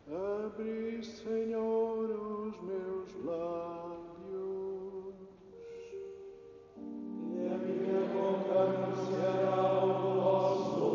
Abre, Senhor, os meus lábios, e a minha boca anunciará o vosso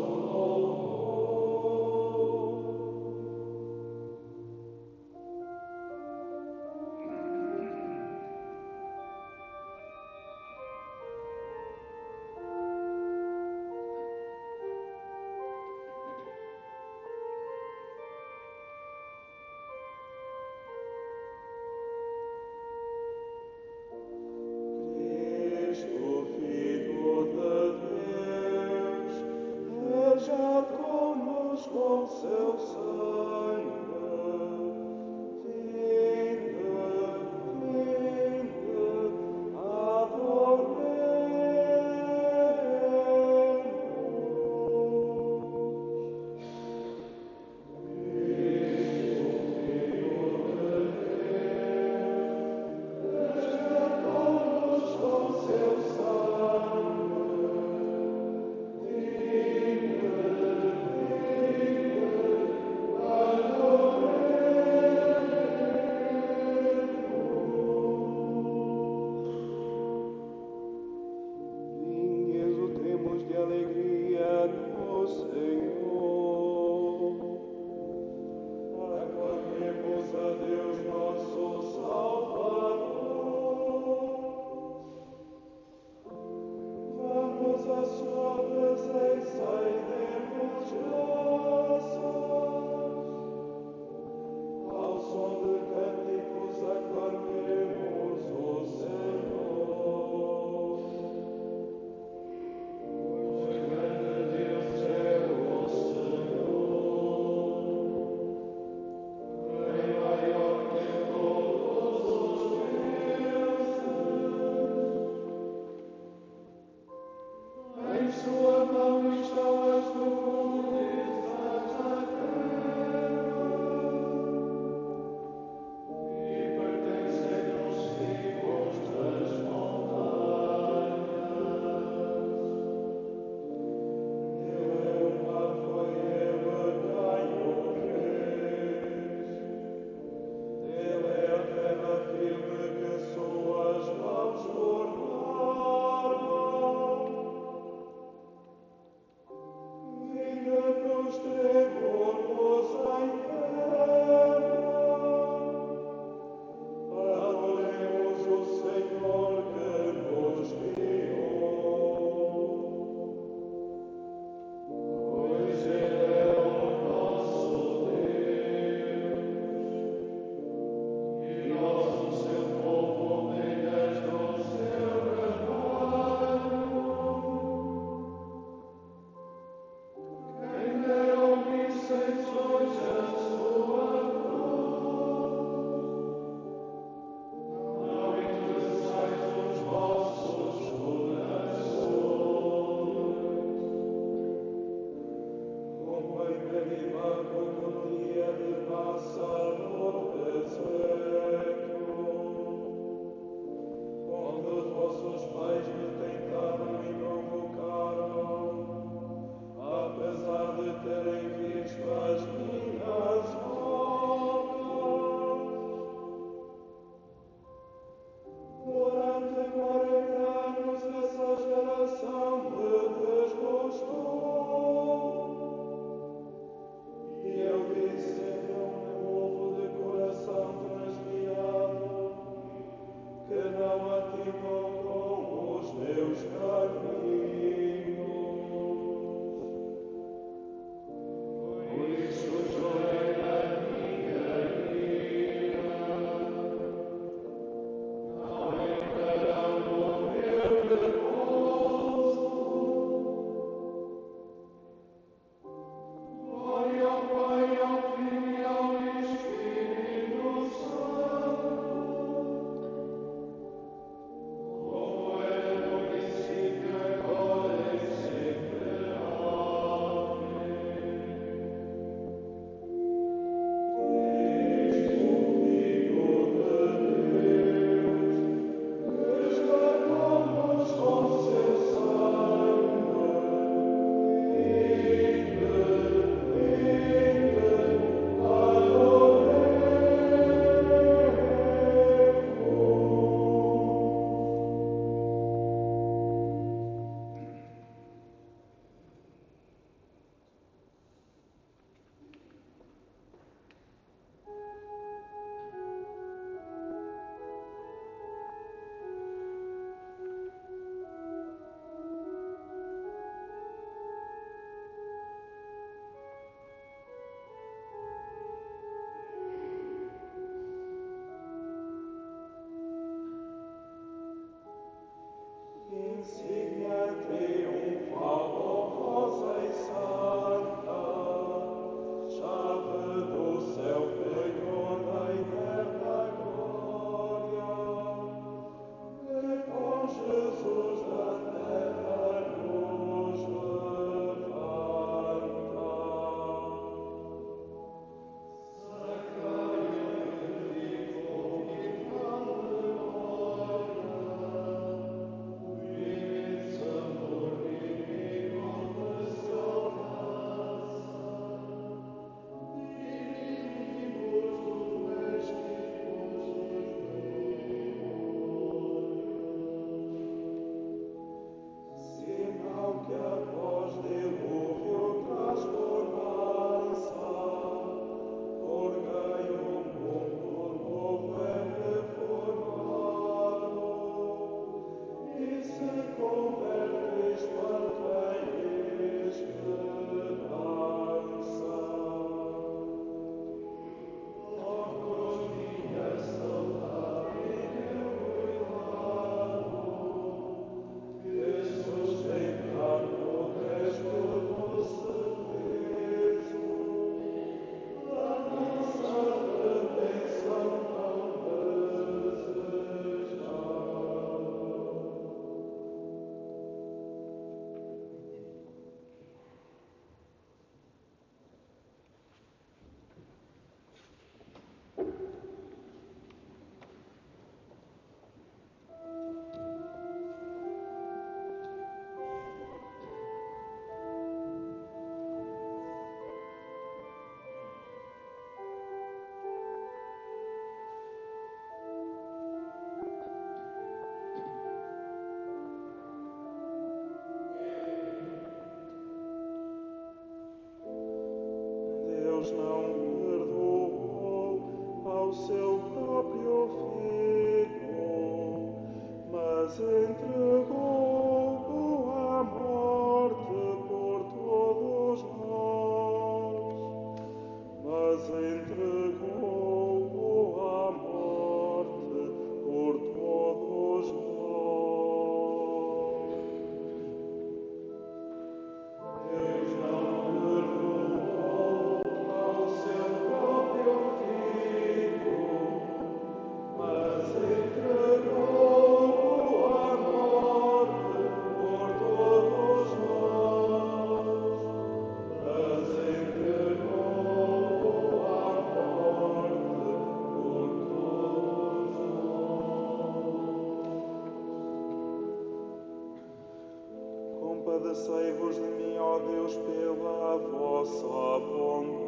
Compadecei-vos de mim, ó Deus, pela vossa bondade.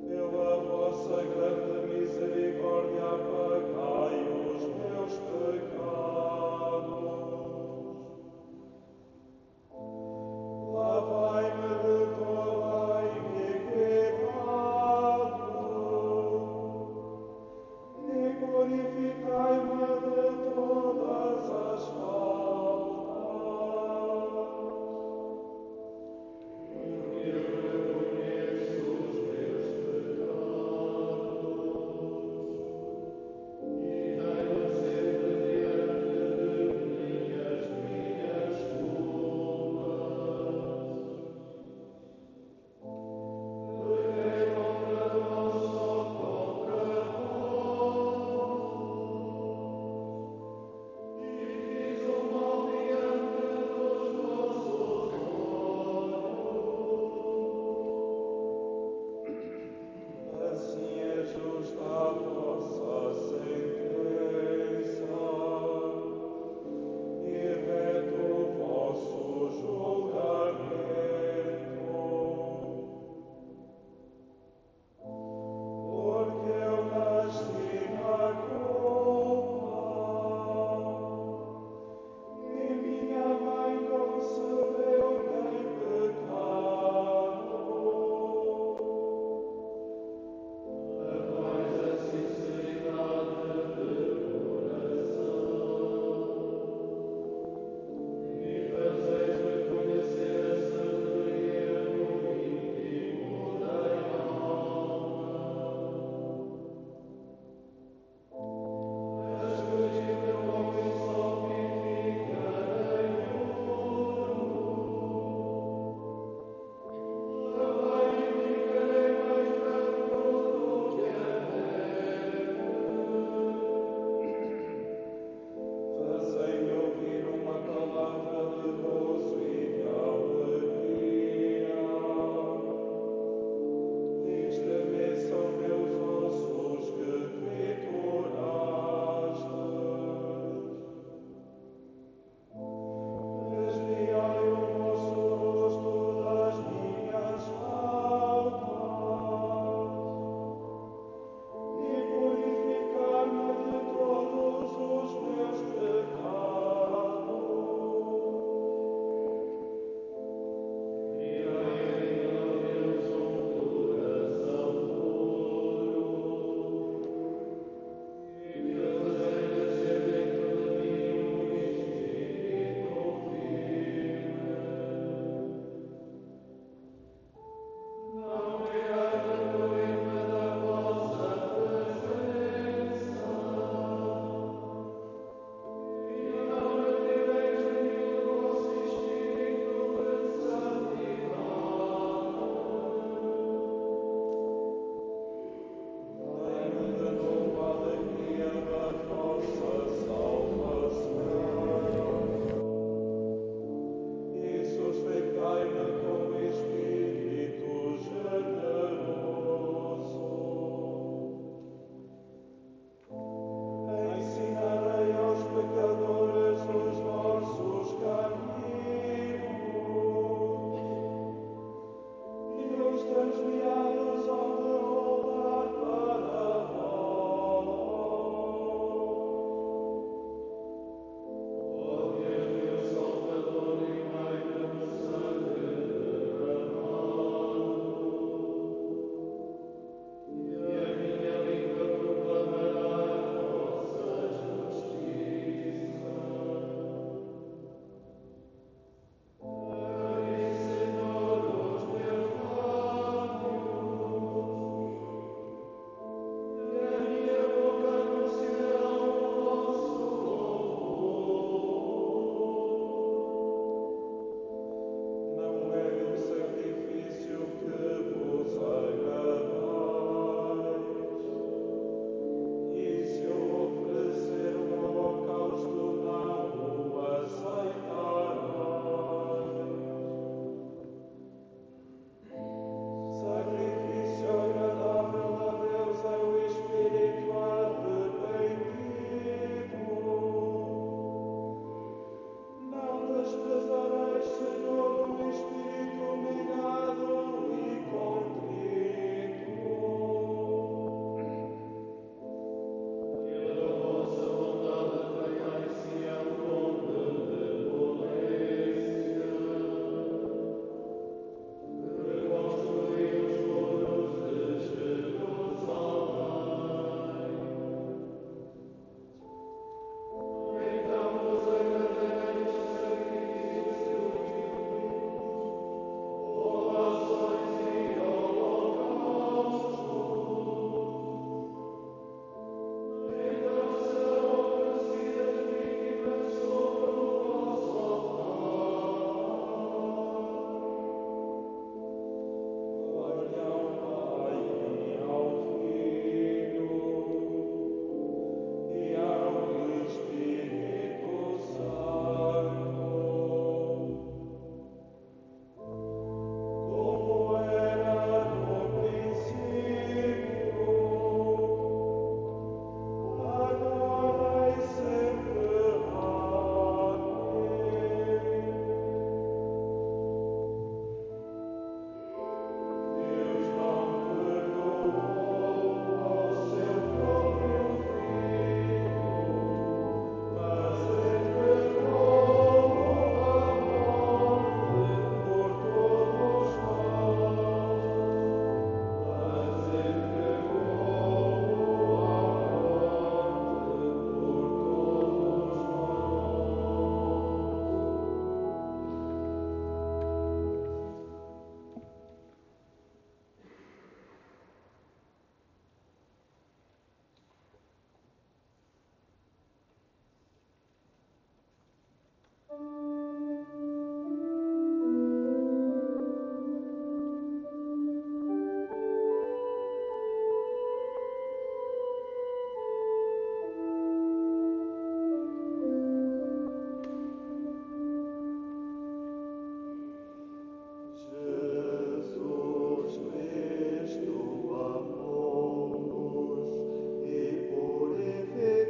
Pela vossa grande misericórdia, apagai os meus pecados. Lavai-me de toda a iniquidade e purificai-me de todas as faltas.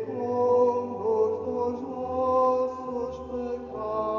Purificou-nos dos nossos pecados.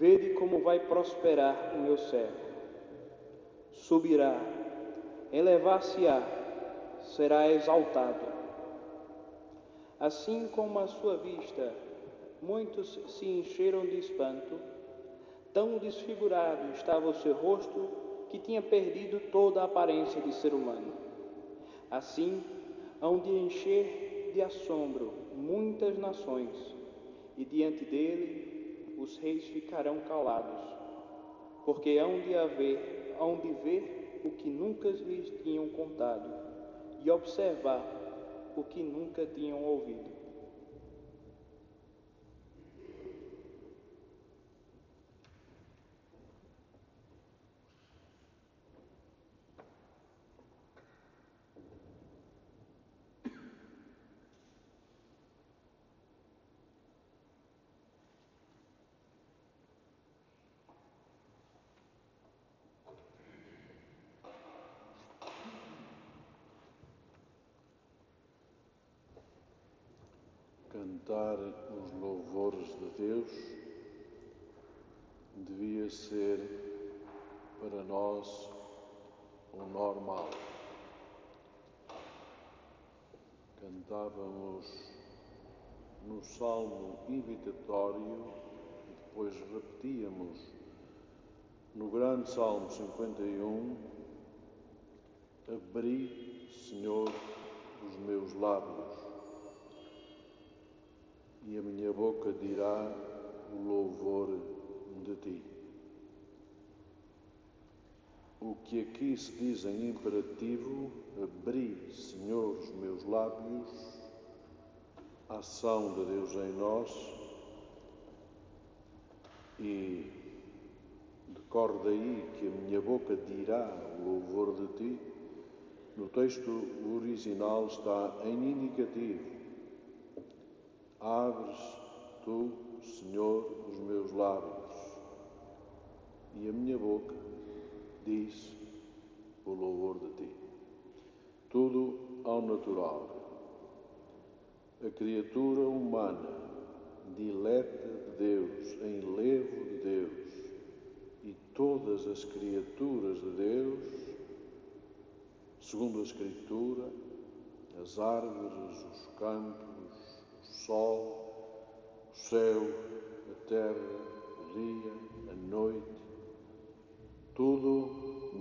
Vede como vai prosperar o meu servo. Subirá, elevar-se-á, será exaltado. Assim como à sua vista muitos se encheram de espanto, tão desfigurado estava o seu rosto que tinha perdido toda a aparência de ser humano. Assim, hão de encher de assombro muitas nações, e diante dele os reis ficarão calados, porque hão de ver o que nunca lhes tinham contado, e observar o que nunca tinham ouvido. Cantar os louvores de Deus devia ser para nós o normal. Cantávamos no salmo invitatório e depois repetíamos no grande salmo 51: abri, Senhor, os meus lábios, e a minha boca dirá o louvor de ti. O que aqui se diz em imperativo, abri, Senhor, os meus lábios, a ação de Deus em nós, e decorre daí que a minha boca dirá o louvor de ti. No texto original está em indicativo: abres tu, Senhor, os meus lábios, e a minha boca diz o louvor de ti. Tudo ao natural. A criatura humana, dileta de Deus, enlevo de Deus, e todas as criaturas de Deus, segundo a Escritura, as árvores, os campos, o sol, o céu, a terra, o dia, a noite, tudo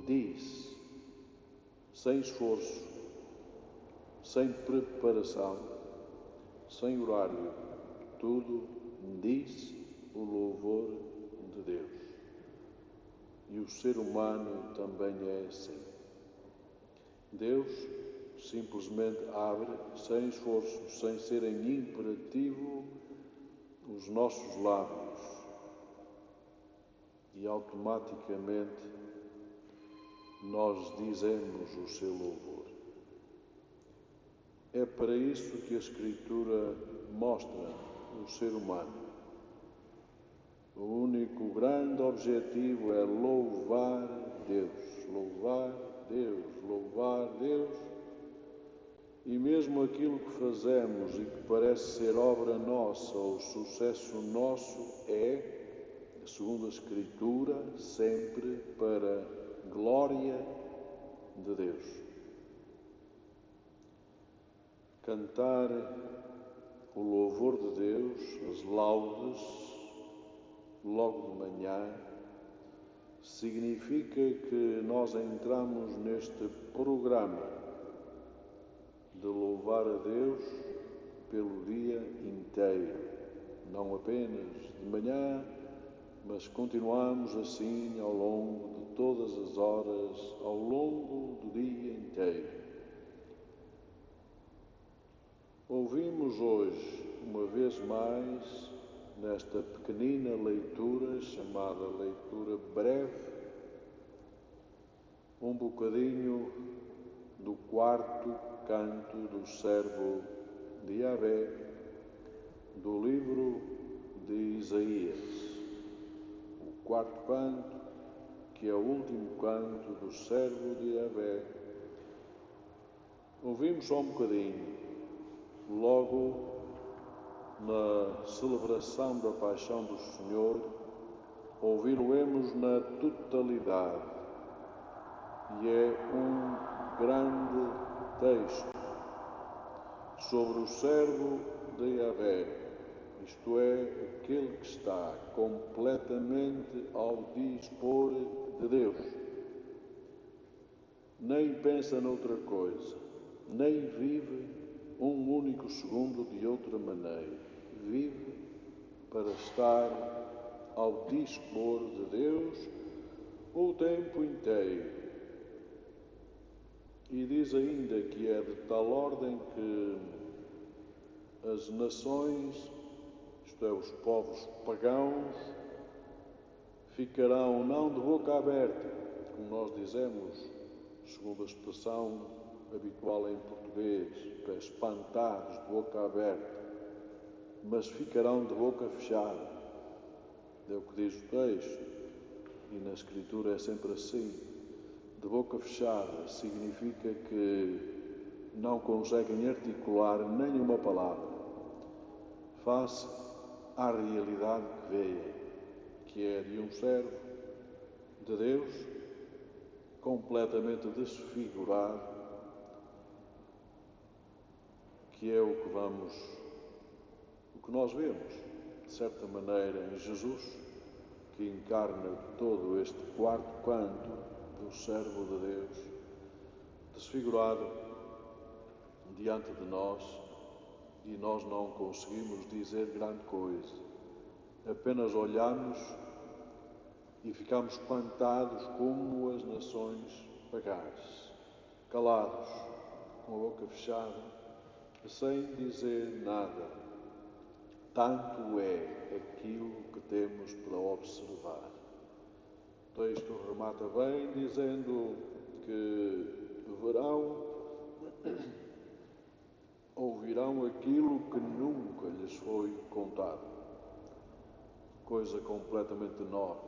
diz, sem esforço, sem preparação, sem horário, tudo diz o louvor de Deus. E o ser humano também é assim. Deus simplesmente abre, sem esforço, sem ser em imperativo, os nossos lábios, e automaticamente nós dizemos o seu louvor. É para isso que a Escritura mostra o ser humano. O único grande objetivo é louvar Deus, louvar Deus, louvar Deus. E mesmo aquilo que fazemos e que parece ser obra nossa ou sucesso nosso é, segundo a Escritura, sempre para glória de Deus. Cantar o louvor de Deus, as laudes, logo de manhã, significa que nós entramos neste programa de louvar a Deus pelo dia inteiro, não apenas de manhã, mas continuamos assim ao longo de todas as horas, ao longo do dia inteiro. Ouvimos hoje, uma vez mais, nesta pequenina leitura, chamada leitura breve, um bocadinho do quarto canto do servo de Yahvé, do livro de Isaías. O quarto canto, que é o último canto do servo de Yahvé. Ouvimos só um bocadinho, logo na celebração da Paixão do Senhor, ouvi-lo-emos na totalidade. E é um grande texto sobre o servo de Yahvé, isto é, aquele que está completamente ao dispor de Deus. Nem pensa noutra coisa, nem vive um único segundo de outra maneira. Vive para estar ao dispor de Deus o tempo inteiro. E diz ainda que é de tal ordem que as nações, isto é, os povos pagãos, ficarão não de boca aberta, como nós dizemos, segundo a expressão habitual em português, isto é, espantados de boca aberta, mas ficarão de boca fechada. É o que diz o texto, e na Escritura é sempre assim. De boca fechada significa que não conseguem articular nenhuma palavra face à realidade que veem, que é de um servo de Deus completamente desfigurado, que é o que nós vemos, de certa maneira, em Jesus, que encarna todo este quarto canto do servo de Deus, desfigurado diante de nós, e nós não conseguimos dizer grande coisa. Apenas olhamos e ficamos espantados como as nações pagãs, calados, com a boca fechada, sem dizer nada. Tanto é aquilo que temos para observar. O texto remata bem dizendo que ouvirão aquilo que nunca lhes foi contado. Coisa completamente nova.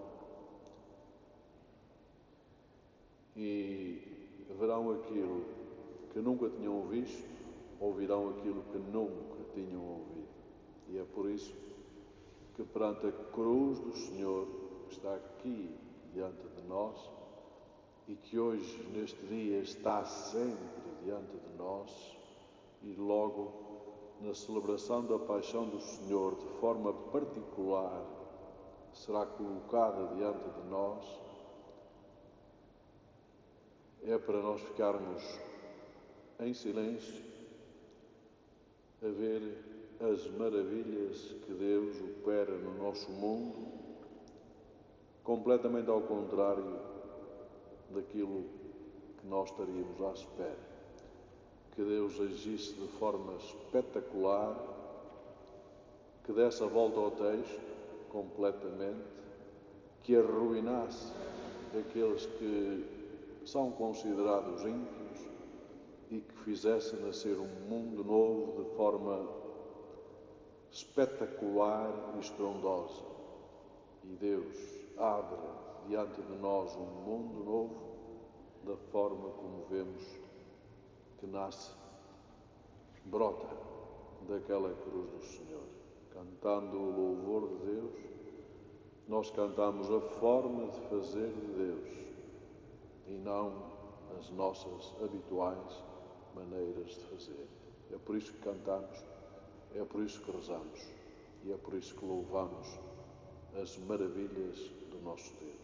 E verão aquilo que nunca tinham visto, ouvirão aquilo que nunca tinham ouvido. E é por isso que perante a cruz do Senhor, que está aqui diante de nós, e que hoje, neste dia, está sempre diante de nós, e logo na celebração da paixão do Senhor, de forma particular, será colocada diante de nós, é para nós ficarmos em silêncio a ver as maravilhas que Deus opera no nosso mundo, completamente ao contrário daquilo que nós estaríamos à espera. Que Deus agisse de forma espetacular, que desse a volta ao texto completamente, que arruinasse aqueles que são considerados ímpios e que fizesse nascer um mundo novo de forma espetacular e estrondosa. E Deus abre diante de nós um mundo novo da forma como vemos que nasce, brota daquela cruz do Senhor. Cantando o louvor de Deus, nós cantamos a forma de fazer de Deus e não as nossas habituais maneiras de fazer. É por isso que cantamos, é por isso que rezamos e é por isso que louvamos as maravilhas do nosso Deus.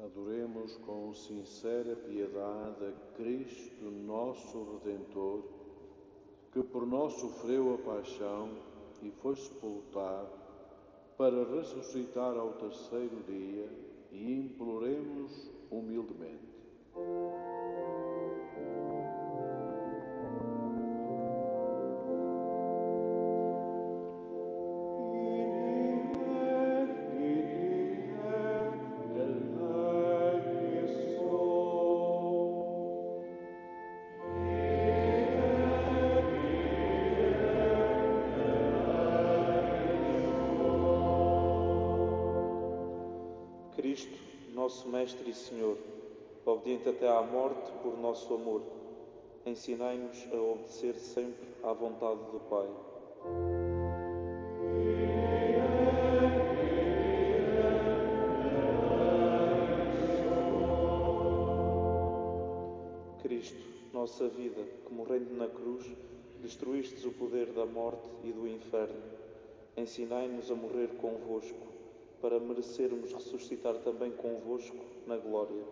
Adoremos com sincera piedade a Cristo, nosso Redentor, que por nós sofreu a paixão e foi sepultado, para ressuscitar ao terceiro dia, e imploremos humildemente. Cristo, nosso Mestre e Senhor, obediente até à morte por nosso amor, ensinai-nos a obedecer sempre à vontade do Pai. Cristo, nossa vida, que morrendo na cruz, destruístes o poder da morte e do inferno, ensinai-nos a morrer convosco, para merecermos ressuscitar também convosco na glória.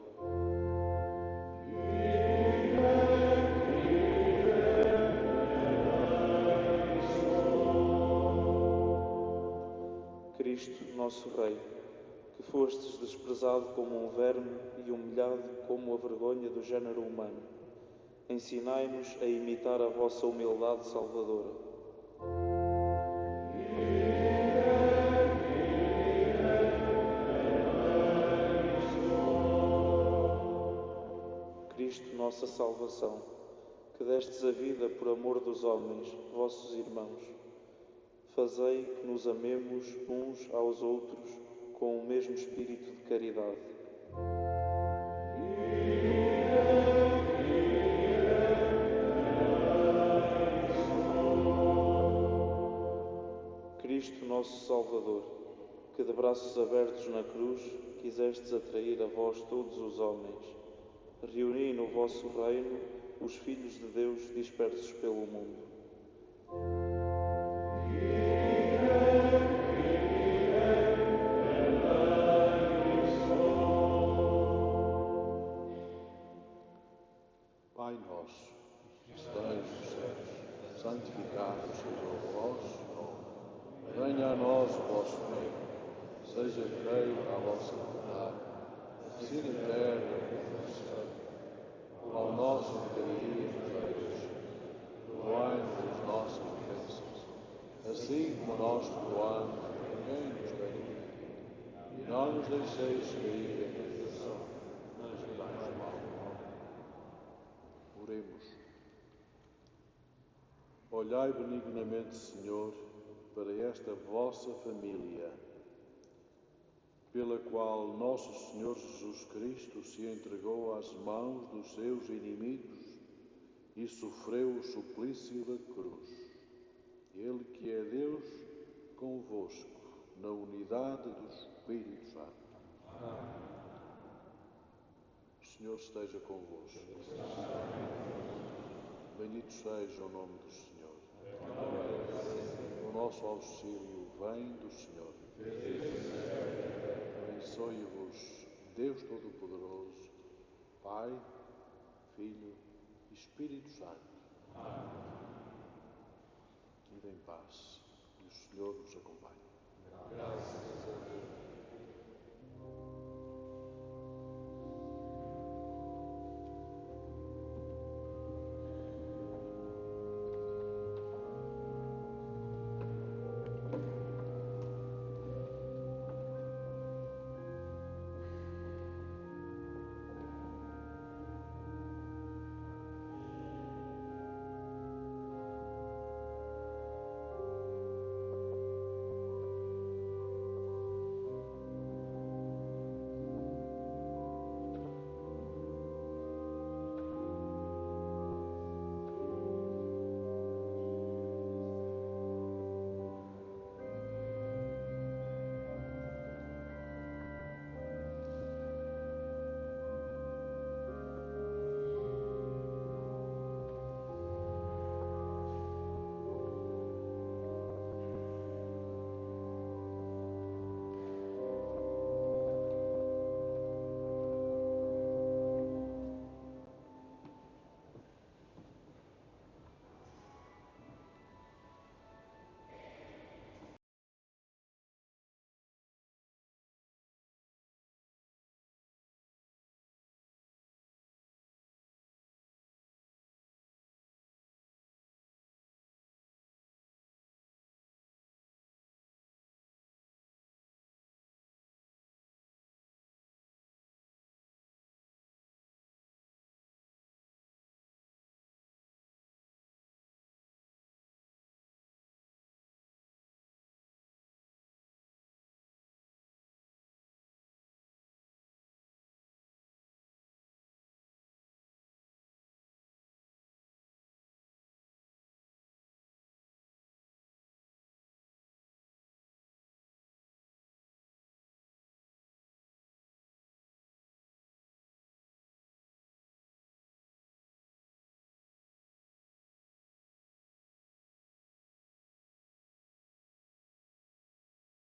Cristo, nosso Rei, que fostes desprezado como um verme e humilhado como a vergonha do género humano, ensinai-nos a imitar a vossa humildade salvadora. Cristo, nossa salvação, que destes a vida por amor dos homens, vossos irmãos, fazei que nos amemos uns aos outros com o mesmo espírito de caridade. Cristo, nosso Salvador, que de braços abertos na cruz quisestes atrair a vós todos os homens, reuni no vosso reino os filhos de Deus dispersos pelo mundo. Pai nosso, que estais nos céus, santificado seja o vosso nome. Venha a nós o vosso reino, seja feita a vossa vontade, assim na terra como no céu. Ao nosso dia nos dai hoje, perdoai-nos as nossas ofensas, assim como nós perdoamos a quem nos tem ofendido. E não nos deixeis cair em tentação, mas livrai-nos do mal. Oremos. Olhai benignamente, Senhor, para esta vossa família, pela qual nosso Senhor Jesus Cristo se entregou às mãos dos seus inimigos e sofreu o suplício da cruz. Ele que é Deus convosco, na unidade do Espírito Santo. Amém. O Senhor esteja convosco. Bendito seja o nome do Senhor. O nosso auxílio vem do Senhor. Abençoe-vos Deus Todo-Poderoso, Pai, Filho e Espírito Santo. Amém. Ide em paz e o Senhor vos acompanhe. Graças a Deus.